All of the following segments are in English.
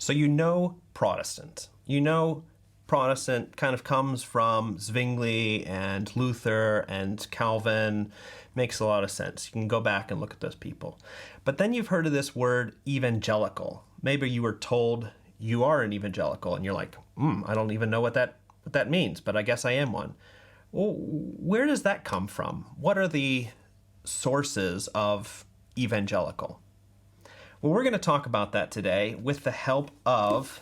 So you know Protestant. You know Protestant kind of comes from Zwingli and Luther and Calvin. Makes a lot of sense. You can go back and look at those people. But then you've heard of this word evangelical. Maybe you were told you are an evangelical and you're like, I don't even know what that means, but I guess I am one. Well, where does that come from? What are the sources of evangelical? Well, we're going to talk about that today with the help of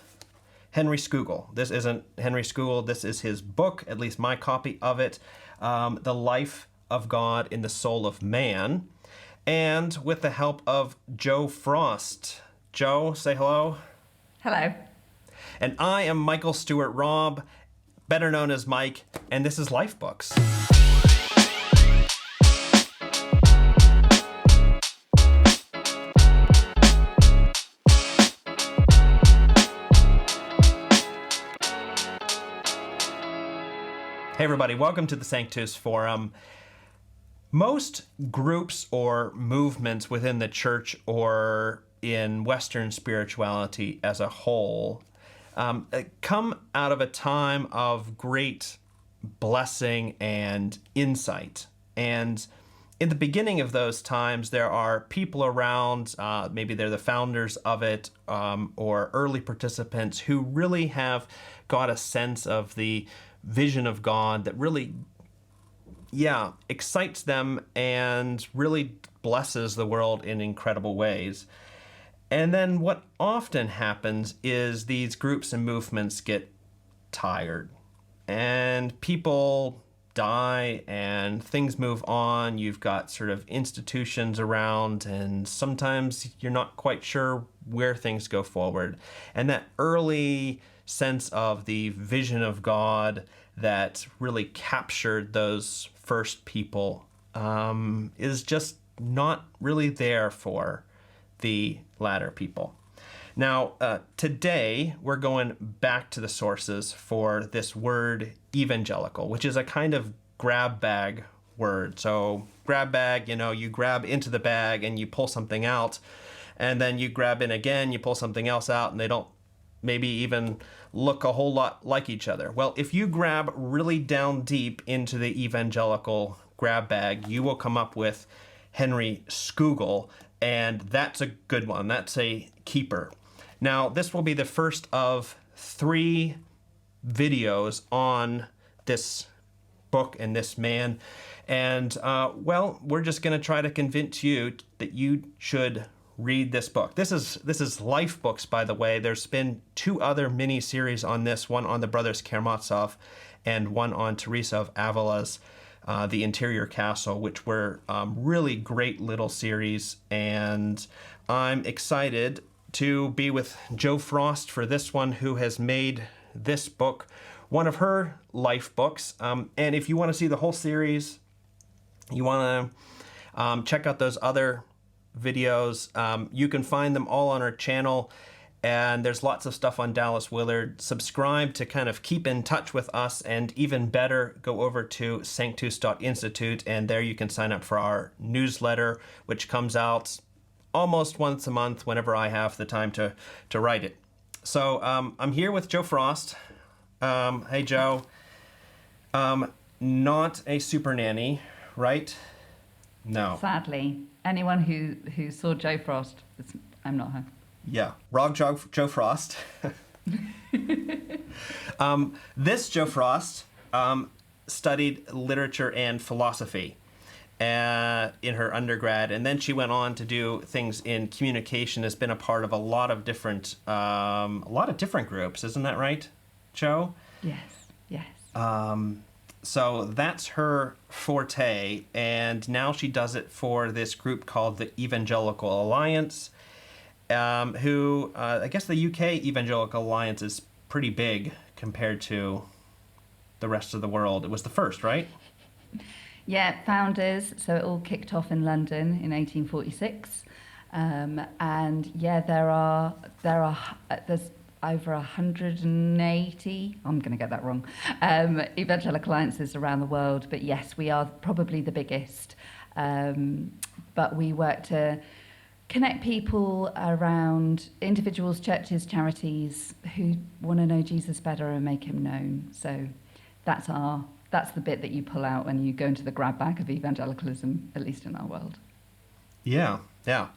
Henry Scougal. This isn't Henry Scougal. This is his book, at least my copy of it, The Life of God in the Soul of Man, and with the help of Joe Frost. Joe, say hello. Hello. And I am Michael Stewart Robb, better known as Mike, and this is Life Books. Hey everybody, welcome to the Sanctus Forum. Most groups or movements within the church or in Western spirituality as a whole come out of a time of great blessing and insight. And in the beginning of those times, there are people around, maybe they're the founders of it, or early participants who really have got a sense of the vision of God that really, excites them and really blesses the world in incredible ways. And then what often happens is these groups and movements get tired and people die and things move on. You've got sort of institutions around and sometimes you're not quite sure where things go forward. And that early sense of the vision of God that really captured those first people is just not really there for the latter people. Now, today we're going back to the sources for this word evangelical, which is a kind of grab bag word. So grab bag, you grab into the bag and you pull something out, and then you grab in again, you pull something else out, and they don't maybe even look a whole lot like each other. Well, if you grab really down deep into the evangelical grab bag, you will come up with Henry Scougal, and that's a good one. That's a keeper. Now, this will be the first of 3 videos on this book and this man. And, we're just going to try to convince you that you should read this book. This is Life Books, by the way. There's been 2 other mini-series on this, one on the Brothers Karamazov and one on Teresa of Avila's The Interior Castle, which were really great little series. And I'm excited to be with Joe Frost for this one, who has made this book one of her life books. And if you want to see the whole series, you want to check out those other videos, you can find them all on our channel, and there's lots of stuff on Dallas Willard. Subscribe to kind of keep in touch with us, and even better, go over to Sanctus Institute, and there you can sign up for our newsletter, which comes out almost once a month whenever I have the time to write it. So I'm here with Joe Frost. Hey Joe. Not a super nanny, right? No. Sadly, anyone who saw Joe Frost, I'm not her. Yeah, wrong Joe Frost. This Joe Frost studied literature and philosophy in her undergrad, and then she went on to do things in communication. Has been a part of a lot of different groups, isn't that right, Joe? Yes. So that's her forte, and now she does it for this group called the Evangelical Alliance, who, I guess the UK Evangelical Alliance is pretty big compared to the rest of the world. It was the first, right? Yeah, founders. So it all kicked off in London in 1846. And yeah, there's over 180, I'm going to get that wrong, evangelical alliances around the world. But yes, we are probably the biggest. But we work to connect people around individuals, churches, charities who want to know Jesus better and make him known. So that's the bit that you pull out when you go into the grab bag of evangelicalism, at least in our world. Yeah, yeah.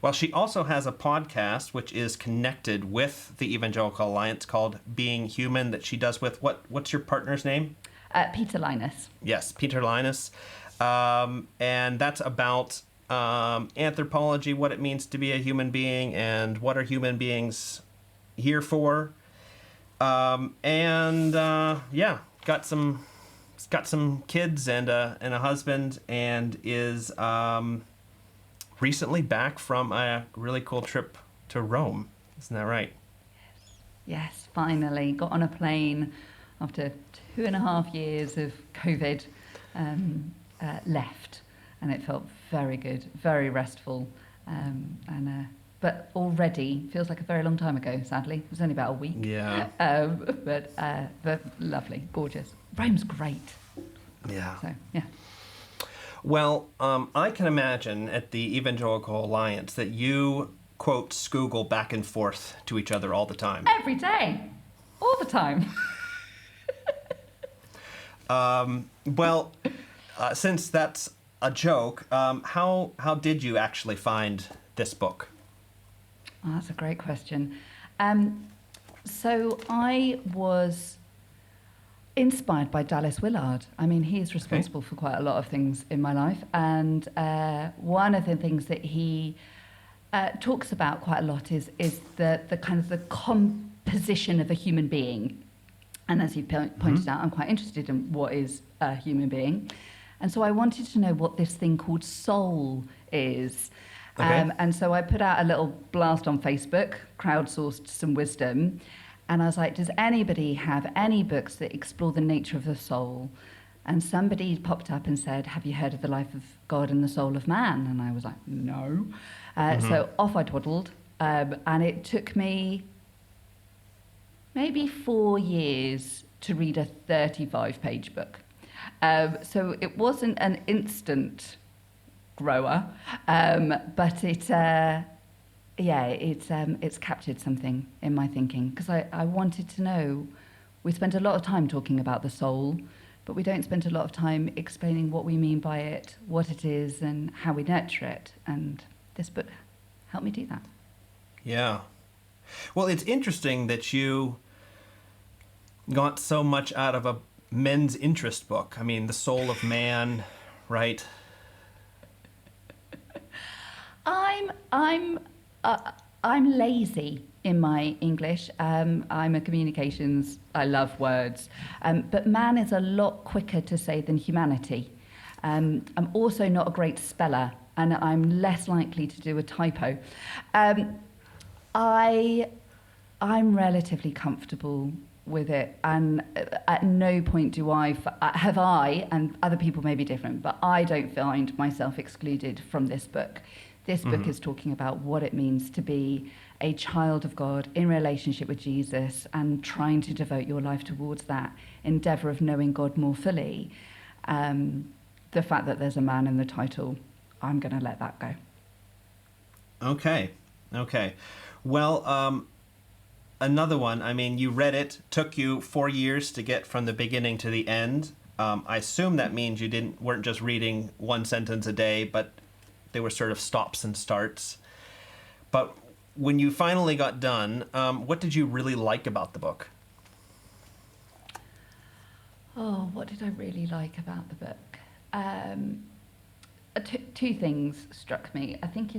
Well, she also has a podcast which is connected with the Evangelical Alliance called Being Human that she does with, what's your partner's name? Peter Linus. Yes, Peter Linus. And that's about anthropology, what it means to be a human being, and what are human beings here for. Yeah, got some kids and a husband, and is recently back from a really cool trip to Rome. Isn't that right? Yes, finally got on a plane after 2.5 years of COVID. Left, and it felt very good, very restful, but already feels like a very long time ago. Sadly, it was only about a week. Yeah. But lovely, gorgeous. Rome's great. Yeah. So yeah. Well, I can imagine at the Evangelical Alliance that you quote Scougal back and forth to each other all the time. Every day, all the time. Well, since that's a joke, how did you actually find this book? Oh, that's a great question. So I was inspired by Dallas Willard. I mean, he's responsible for quite a lot of things in my life, and one of the things that he talks about quite a lot is the kind of the composition of a human being. And as you pointed out, I'm quite interested in what is a human being. And so I wanted to know what this thing called soul is. Okay. And so I put out a little blast on Facebook, crowdsourced some wisdom. And I was like, does anybody have any books that explore the nature of the soul? And somebody popped up and said, have you heard of The Life of God and the Soul of Man? And I was like, no. So off I toddled. And it took me maybe 4 years to read a 35-page book. So it wasn't an instant grower, but it's captured something in my thinking, because I wanted to know. We spend a lot of time talking about the soul, but we don't spend a lot of time explaining what we mean by it, what it is, and how we nurture it. And this book helped me do that. Yeah. Well, it's interesting that you got so much out of a men's interest book. I mean, The Soul of Man, right? I'm lazy in my English. I'm a communications. I love words, but man is a lot quicker to say than humanity. I'm also not a great speller, and I'm less likely to do a typo. I'm relatively comfortable with it, and at no point have I, and other people may be different, but I don't find myself excluded from this book. This book is talking about what it means to be a child of God in relationship with Jesus, and trying to devote your life towards that endeavour of knowing God more fully. The fact that there's a man in the title, I'm going to let that go. Okay. Well, another one, I mean, you read it, took you 4 years to get from the beginning to the end. I assume that means you weren't just reading one sentence a day, but they were sort of stops and starts. But when you finally got done, what did you really like about the book? Oh, what did I really like about the book? Two things struck me. I think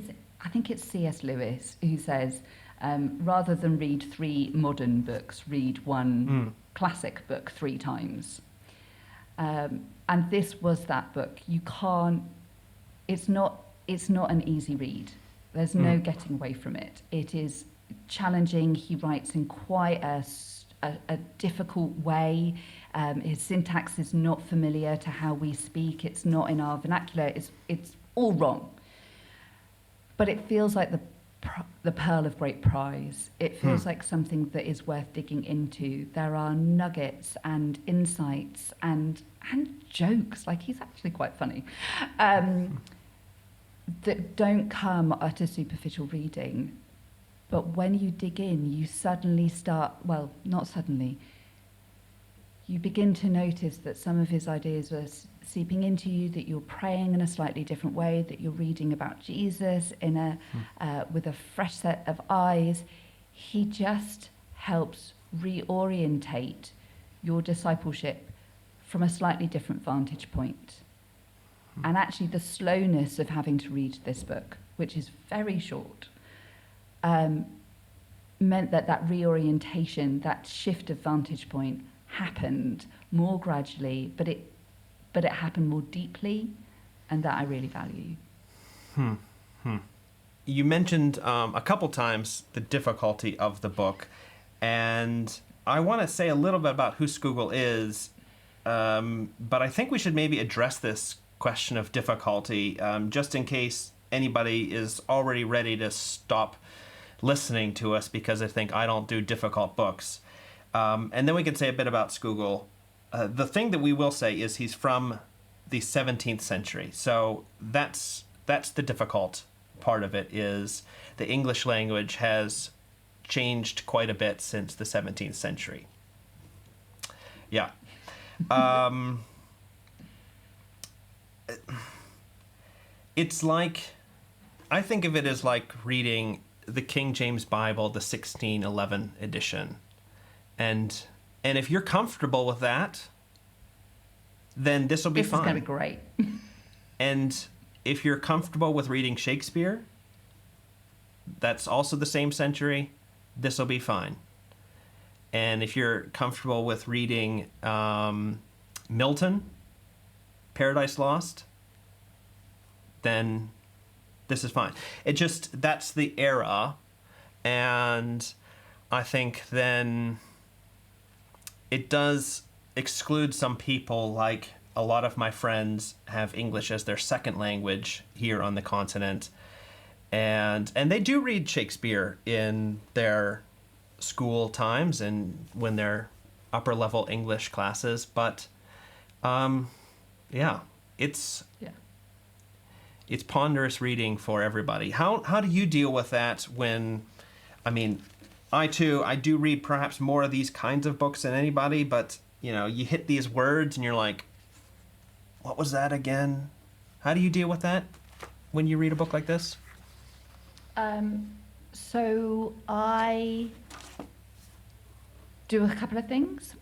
it's C.S. Lewis who says, rather than read 3 modern books, read one classic book 3 times. And this was that book. You can't. It's not an easy read. There's no getting away from it. It is challenging. He writes in quite a difficult way. His syntax is not familiar to how we speak. It's not in our vernacular. It's all wrong. But it feels like the pearl of great prize. It feels like something that is worth digging into. There are nuggets and insights and jokes. Like, he's actually quite funny. that don't come at a superficial reading. But when you dig in, you suddenly start, well, not suddenly, you begin to notice that some of his ideas are seeping into you, that you're praying in a slightly different way, that you're reading about Jesus with a fresh set of eyes. He just helps reorientate your discipleship from a slightly different vantage point. And actually the slowness of having to read this book, which is very short, meant that reorientation, that shift of vantage point happened more gradually, but it happened more deeply, and that I really value. You mentioned a couple times the difficulty of the book, and I want to say a little bit about who Scougal is, but I think we should maybe address this question of difficulty, just in case anybody is already ready to stop listening to us because they think I don't do difficult books. And then we can say a bit about Scougal. The thing that we will say is he's from the 17th century. So that's the difficult part of it, is the English language has changed quite a bit since the 17th century. Yeah. It's like, I think of it as like reading the King James Bible, the 1611 edition. And if you're comfortable with that, then this will be fine. This is going to be great. And if you're comfortable with reading Shakespeare, that's also the same century, this will be fine. And if you're comfortable with reading Milton, Paradise Lost, then this is fine. That's the era, and I think then it does exclude some people. Like a lot of my friends have English as their second language here on the continent, and they do read Shakespeare in their school times and when they're upper level English classes, but it's ponderous reading for everybody. How do you deal with that when, I do read perhaps more of these kinds of books than anybody, but, you hit these words and you're like, what was that again? How do you deal with that when you read a book like this? So I do a couple of things.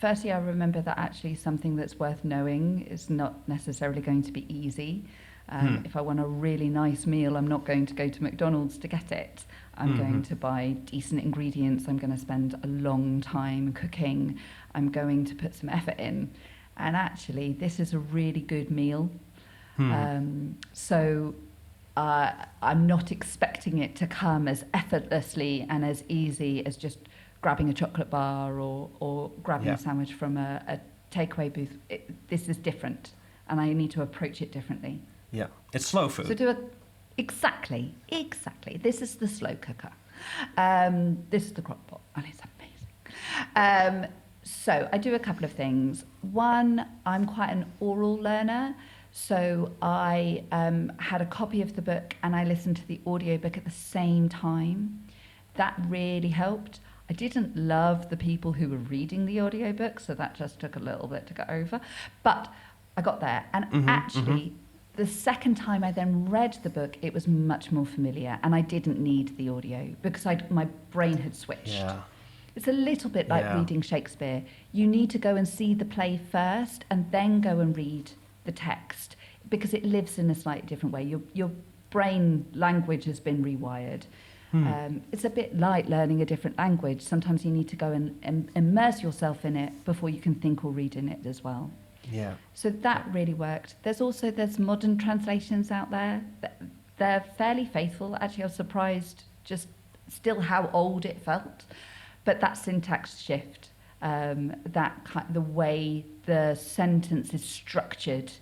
Firstly, I remember that actually something that's worth knowing is not necessarily going to be easy. If I want a really nice meal, I'm not going to go to McDonald's to get it. I'm going to buy decent ingredients. I'm going to spend a long time cooking. I'm going to put some effort in. And actually, this is a really good meal. So I'm not expecting it to come as effortlessly and as easy as just grabbing a chocolate bar or grabbing a sandwich from a takeaway booth. This is different, and I need to approach it differently. Yeah, it's slow food. So exactly. This is the slow cooker. This is the crock pot, and it's amazing. So I do a couple of things. One, I'm quite an oral learner. So I had a copy of the book and I listened to the audiobook at the same time. That really helped. I didn't love the people who were reading the audiobook, so that just took a little bit to get over. But I got there. And actually, the second time I then read the book, it was much more familiar, and I didn't need the audio because my brain had switched. Yeah. It's a little bit like reading Shakespeare. You need to go and see the play first and then go and read the text because it lives in a slightly different way. Your brain language has been rewired. It's a bit like learning a different language. Sometimes you need to go and immerse yourself in it before you can think or read in it as well. Yeah. So that really worked. There's modern translations out there. They're fairly faithful. Actually, I was surprised just still how old it felt. But that syntax shift, the way the sentence is structured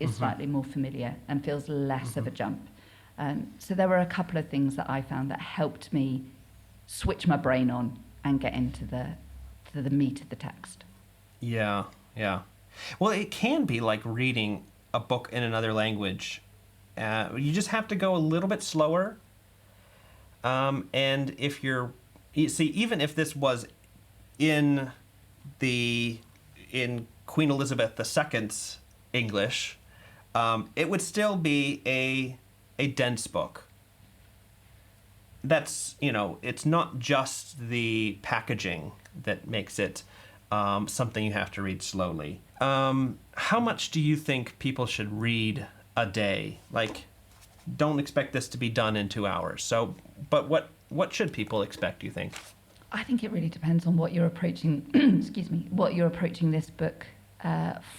is slightly more familiar and feels less of a jump. So there were a couple of things that I found that helped me switch my brain on and get into the meat of the text. Yeah. Well, it can be like reading a book in another language You just have to go a little bit slower. And you see, even if this was in Queen Elizabeth II's English, it would still be a dense book. That's, it's not just the packaging that makes it something you have to read slowly. How much do you think people should read a day? Like, don't expect this to be done in 2 hours. So, but what should people expect, do you think? I think it really depends on what you're approaching, excuse me, what you're approaching this book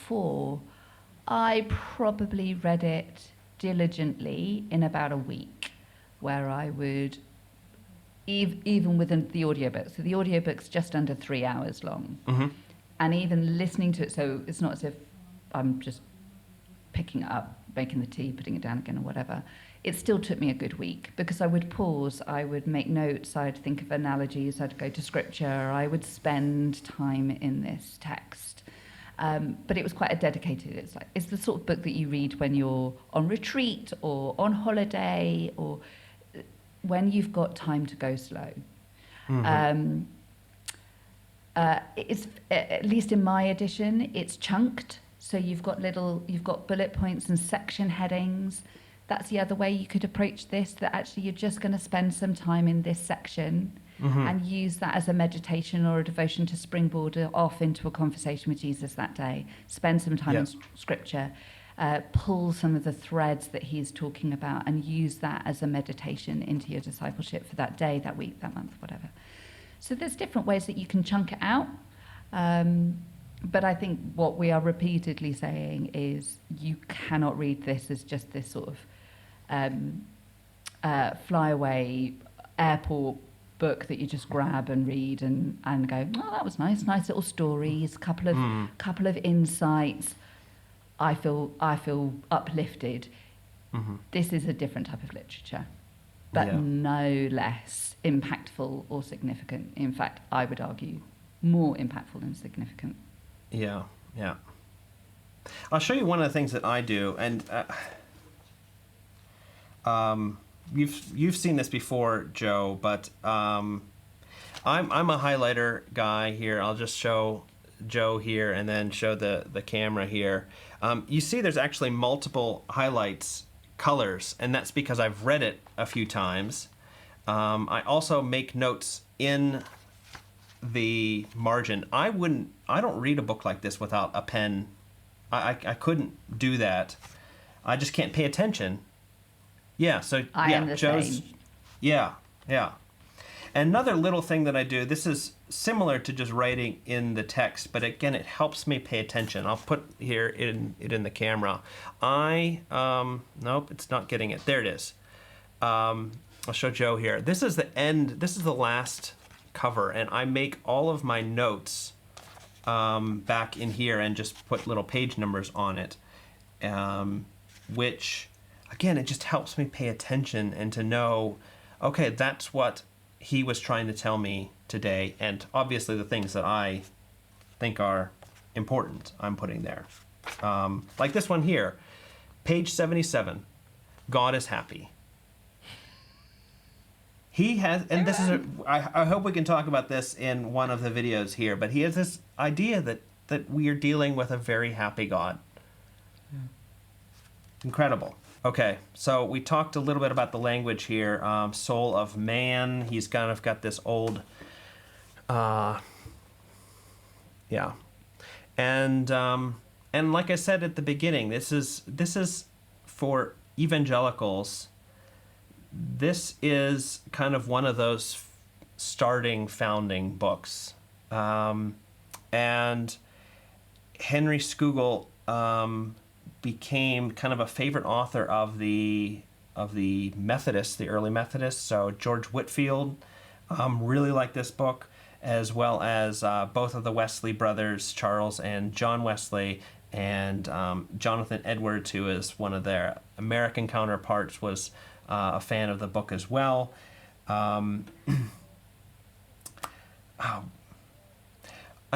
for. I probably read it diligently in about a week, where I would, even with the audiobook, so the audiobook's just under 3 hours long. Mm-hmm. And even listening to it, so it's not as if I'm just picking it up, making the tea, putting it down again or whatever. It still took me a good week, because I would pause, I would make notes, I'd think of analogies, I'd go to scripture, I would spend time in this text. But it was quite a dedicated, it's the sort of book that you read when you're on retreat or on holiday, or when you've got time to go slow. Mm-hmm. It's, at least in my edition, it's chunked. So you've got bullet points and section headings. That's the other way you could approach this, that actually you're just going to spend some time in this section, mm-hmm. and use that as a meditation or a devotion to springboard off into a conversation with Jesus that day. Spend some time in scripture, pull some of the threads that he's talking about and use that as a meditation into your discipleship for that day, that week, that month, whatever. So there's different ways that you can chunk it out. But I think what we are repeatedly saying is you cannot read this as just this sort of flyaway airport book that you just grab and read and go, oh, that was nice little stories, couple of insights. I feel uplifted. Mm-hmm. This is a different type of literature, but no less impactful or significant. In fact, I would argue more impactful and significant. Yeah. I'll show you one of the things that I do, and you've seen this before, Joe, but I'm a highlighter guy here. I'll just show Joe here and then show the camera here. You see there's actually multiple highlights colors, and that's because I've read it a few times. I also make notes in the margin. I don't read a book like this without a pen. I couldn't do that. I just can't pay attention. Yeah, so I am the Joe's same. Yeah. Another little thing that I do, this is similar to just writing in the text, but again, it helps me pay attention. I'll put it in the camera. Nope, it's not getting it. There it is. I'll show Joe here. This is the end. This is the last cover, and I make all of my notes back in here and just put little page numbers on it, which, again, it just helps me pay attention and to know, okay, that's what he was trying to tell me today, and obviously the things that I think are important I'm putting there. Like this one here, page 77, God is happy. He has, and this is, I hope we can talk about this in one of the videos here, but he has this idea that we are dealing with a very happy God. Yeah. Incredible. Okay, so we talked a little bit about the language here. Soul of man. He's kind of got this old, and like I said at the beginning, this is for evangelicals. This is kind of one of those founding books, and Henry Scougal became kind of a favorite author of the Methodists, the early Methodists. So George Whitefield really liked this book, as well as both of the Wesley brothers, Charles and John Wesley, and Jonathan Edwards, who is one of their American counterparts, was a fan of the book as well. I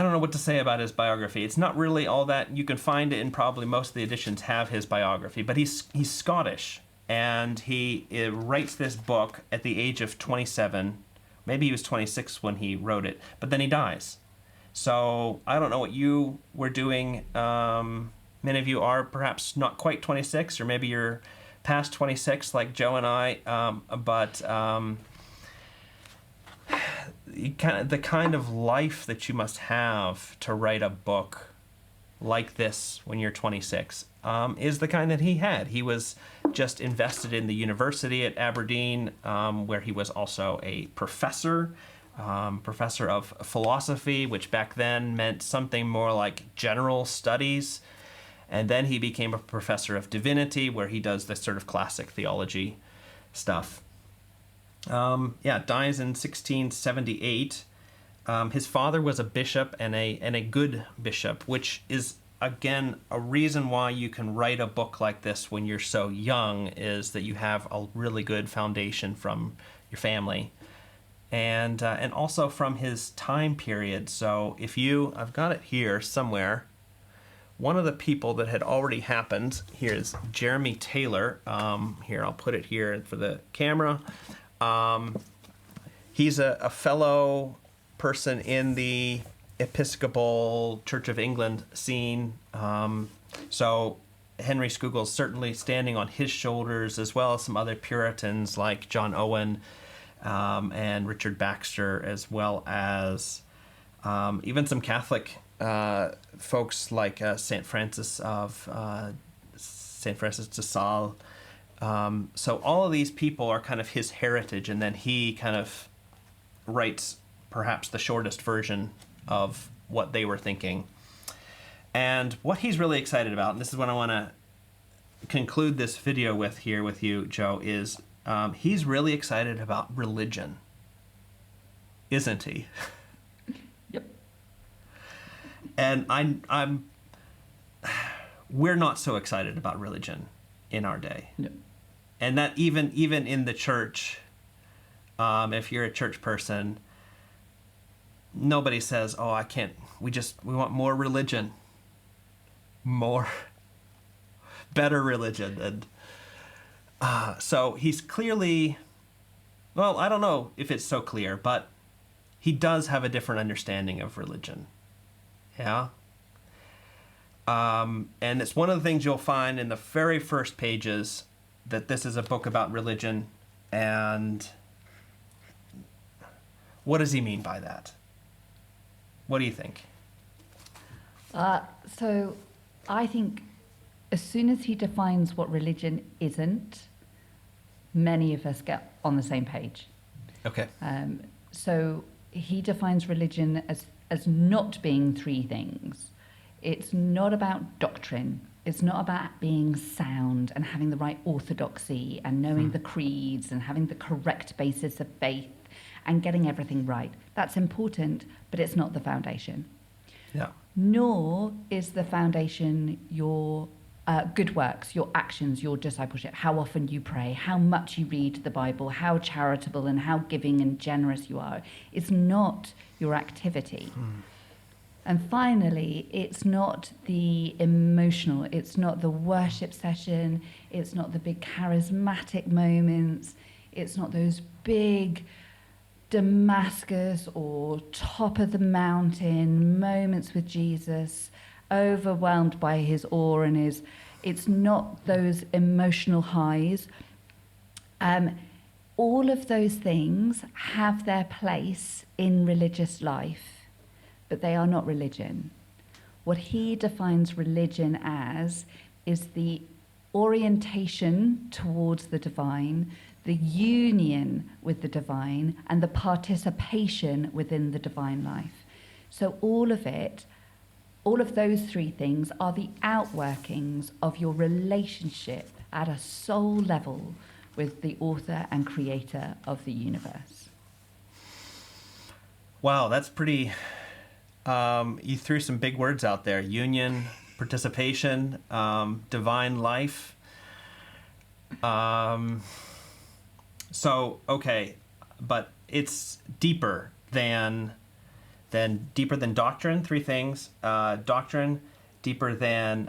don't know what to say about his biography. It's not really all that. You can find it in probably most of the editions have his biography, but he's Scottish, and he writes this book at the age of 27. Maybe he was 26 when he wrote it, but then he dies. So I don't know what you were doing. Many of you are perhaps not quite 26, or maybe you're past 26 like Joe and I, but the kind of life that you must have to write a book like this when you're 26 is the kind that he had. He was just invested in the university at Aberdeen, where he was also a professor of philosophy, which back then meant something more like general studies. And then he became a professor of divinity, where he does this sort of classic theology stuff. Dies in 1678. His father was a bishop, and a good bishop, which is, again, a reason why you can write a book like this when you're so young, is that you have a really good foundation from your family. And also from his time period. So I've got it here somewhere. One of the people that had already happened here is Jeremy Taylor. Here, I'll put it here for the camera. He's a fellow person in the Episcopal Church of England scene. So Henry Scougal is certainly standing on his shoulders, as well as some other Puritans like John Owen and Richard Baxter, as well as even some Catholic folks like St. Francis de Sales. So all of these people are kind of his heritage, and then he kind of writes perhaps the shortest version of what they were thinking. And what he's really excited about, and this is what I want to conclude this video with here with you, Joe, is he's really excited about religion, isn't he? Yep. And we're not so excited about religion in our day. Yep. And that even in the church, if you're a church person, nobody says, "Oh, I can't. We want more religion, better religion." And so he's clearly, well, I don't know if it's so clear, but he does have a different understanding of religion. Yeah. And it's one of the things you'll find in the very first pages, that this is a book about religion. And what does he mean by that? What do you think? So I think as soon as he defines what religion isn't, many of us get on the same page. Okay. So he defines religion as not being three things. It's not about doctrine. It's not about being sound and having the right orthodoxy and knowing the creeds and having the correct basis of faith and getting everything right. That's important, but it's not the foundation. Yeah. Nor is the foundation your good works, your actions, your discipleship, how often you pray, how much you read the Bible, how charitable and how giving and generous you are. It's not your activity. And finally, it's not the emotional, it's not the worship session, it's not the big charismatic moments, it's not those big Damascus or top of the mountain moments with Jesus, overwhelmed by his awe and it's not those emotional highs. All of those things have their place in religious life, but they are not religion. What he defines religion as is the orientation towards the divine, the union with the divine, and the participation within the divine life. So all of those three things are the outworkings of your relationship at a soul level with the author and creator of the universe. Wow, that's pretty... you threw some big words out there: union, participation, divine life. So okay, but it's deeper than doctrine. Three things: doctrine, deeper than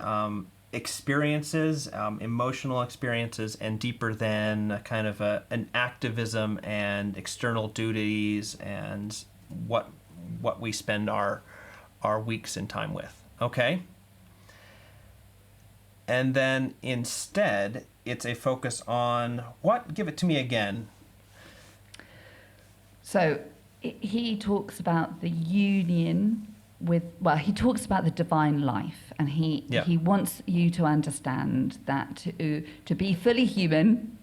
experiences, emotional experiences, and deeper than a kind of an activism and external duties and what we spend our weeks and time with. Okay? And then instead, it's a focus on what? Give it to me again. So he talks about the union with, well, he talks about the divine life, and he wants you to understand that to be fully human,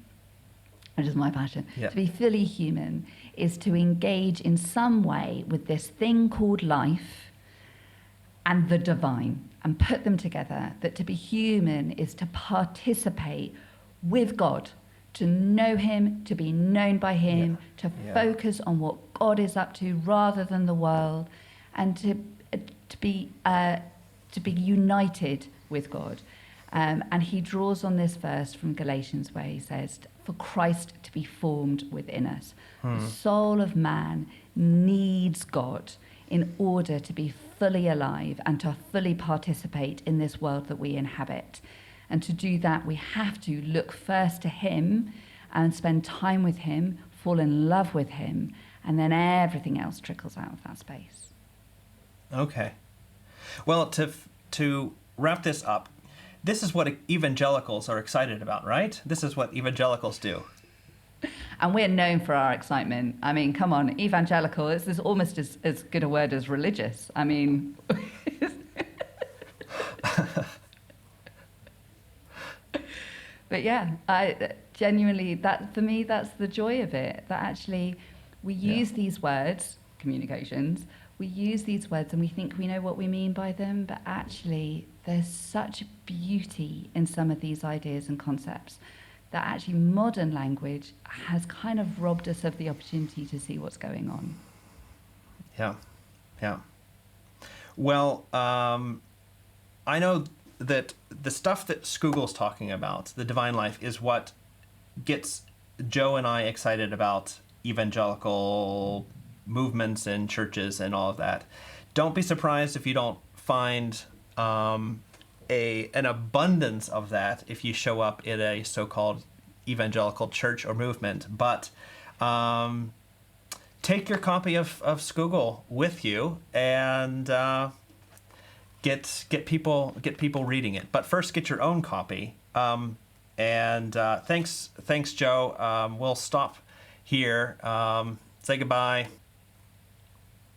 which is my passion, to be fully human is to engage in some way with this thing called life and the divine, and put them together. That to be human is to participate with God, to know him, to be known by him, to focus on what God is up to rather than the world, and to be united with God. And he draws on this verse from Galatians where he says, for Christ to be formed within us. The soul of man needs God in order to be fully alive and to fully participate in this world that we inhabit. And to do that, we have to look first to him and spend time with him, fall in love with him, and then everything else trickles out of that space. Okay. Well, to wrap this up, this is what evangelicals are excited about, right? This is what evangelicals do. And we're known for our excitement. I mean, come on, evangelical is almost as good a word as religious. I mean... But yeah, I genuinely, that for me, that's the joy of it. That actually we use these words, communications, we use these words and we think we know what we mean by them, but actually there's such beauty in some of these ideas and concepts that actually modern language has kind of robbed us of the opportunity to see what's going on. Yeah. Well, I know that the stuff that Scougal's talking about, the divine life, is what gets Joe and I excited about evangelical movements and churches and all of that. Don't be surprised if you don't find an abundance of that if you show up at a so-called evangelical church or movement. But take your copy of Scougal with you and get people reading it. But first, get your own copy. Thanks, Joe. We'll stop here. Say goodbye.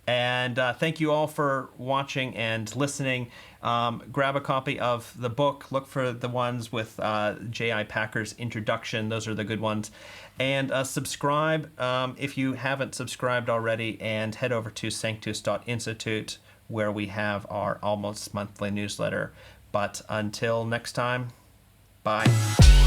And thank you all for watching and listening. Grab a copy of the book. Look for the ones with J.I. Packer's introduction. Those are the good ones. And subscribe if you haven't subscribed already. And head over to Sanctus.Institute, where we have our almost monthly newsletter. But until next time, bye.